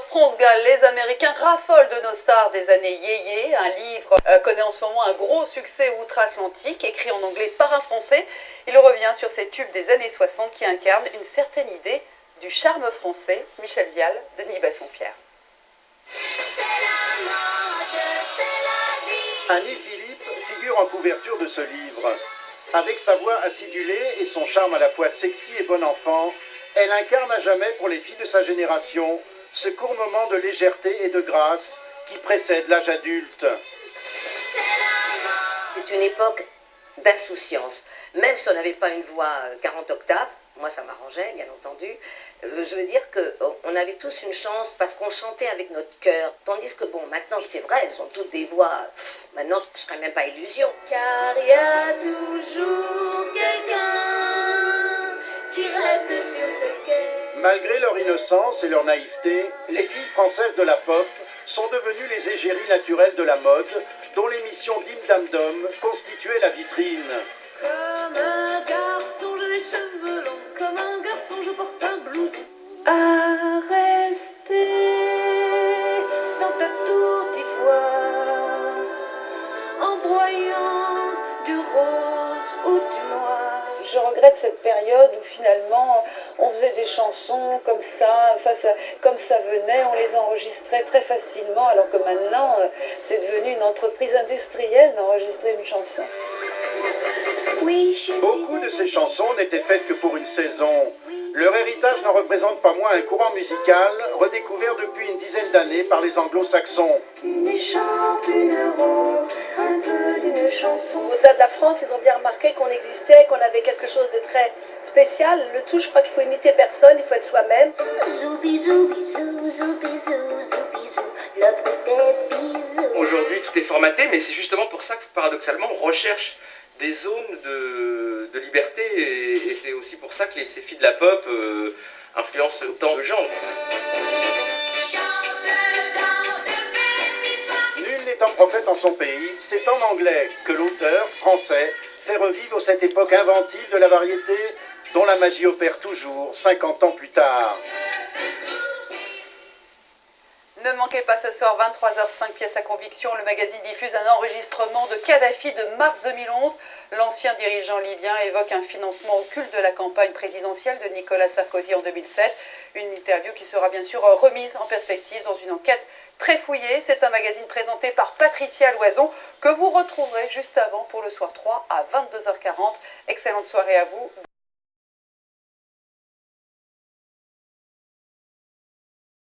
France Gall, les Américains raffolent de nos stars des années yéyé. Un livre connaît en ce moment un gros succès outre-Atlantique, écrit en anglais par un Français. Il revient sur ces tubes des années 60 qui incarnent une certaine idée du charme français. Michel Vial, Denis Bassompierre. Annie Philippe figure en couverture de ce livre. Avec sa voix acidulée et son charme à la fois sexy et bon enfant, elle incarne à jamais pour les filles de sa génération ce court moment de légèreté et de grâce qui précède l'âge adulte. C'est une époque d'insouciance. Même si on n'avait pas une voix 40 octaves, moi ça m'arrangeait bien entendu, je veux dire qu'on avait tous une chance parce qu'on chantait avec notre cœur. Tandis que bon, maintenant c'est vrai, elles ont toutes des voix, maintenant je ne ferais même pas illusion. Car il y a toujours quelqu'un qui reste sur ce quai. Malgré leur innocence et leur naïveté, les filles françaises de la pop sont devenues les égéries naturelles de la mode, dont l'émission Dim Dam Dom constituait la vitrine. Comme un garçon, j'ai les cheveux longs. Comme un garçon, je porte un blouson. À rester Dans ta tour d'ivoire, en broyant du rose ou du noir. Je regrette cette période où finalement on faisait des chansons comme ça, comme ça venait, on les enregistrait très facilement, alors que maintenant c'est devenu une entreprise industrielle d'enregistrer une chanson. Beaucoup de ces chansons n'étaient faites que pour une saison. Leur héritage n'en représente pas moins un courant musical redécouvert depuis une dizaine d'années par les anglo-saxons. Une écharpe, une rose, un peu d'une chanson. Au-delà de la France, ils ont bien remarqué qu'on existait, qu'on avait quelque chose de très spécial. Le tout, je crois qu'il faut imiter personne, il faut être soi-même. Zoubi, zoubi, zou, zoubi, zou, zoubi, zou, le plus des bisous. Aujourd'hui, tout est formaté, mais c'est justement pour ça que, paradoxalement, on recherche des zones de liberté, et c'est aussi pour ça que ces filles de la pop influencent autant de gens. Nul n'étant prophète en son pays, c'est en anglais que l'auteur, français, fait revivre cette époque inventive de la variété dont la magie opère toujours, 50 ans plus tard. Ne manquez pas ce soir, 23h05, pièce à conviction. Le magazine diffuse un enregistrement de Kadhafi de mars 2011. L'ancien dirigeant libyen évoque un financement occulte de la campagne présidentielle de Nicolas Sarkozy en 2007. Une interview qui sera bien sûr remise en perspective dans une enquête très fouillée. C'est un magazine présenté par Patricia Loison que vous retrouverez juste avant pour le soir 3 à 22h40. Excellente soirée à vous.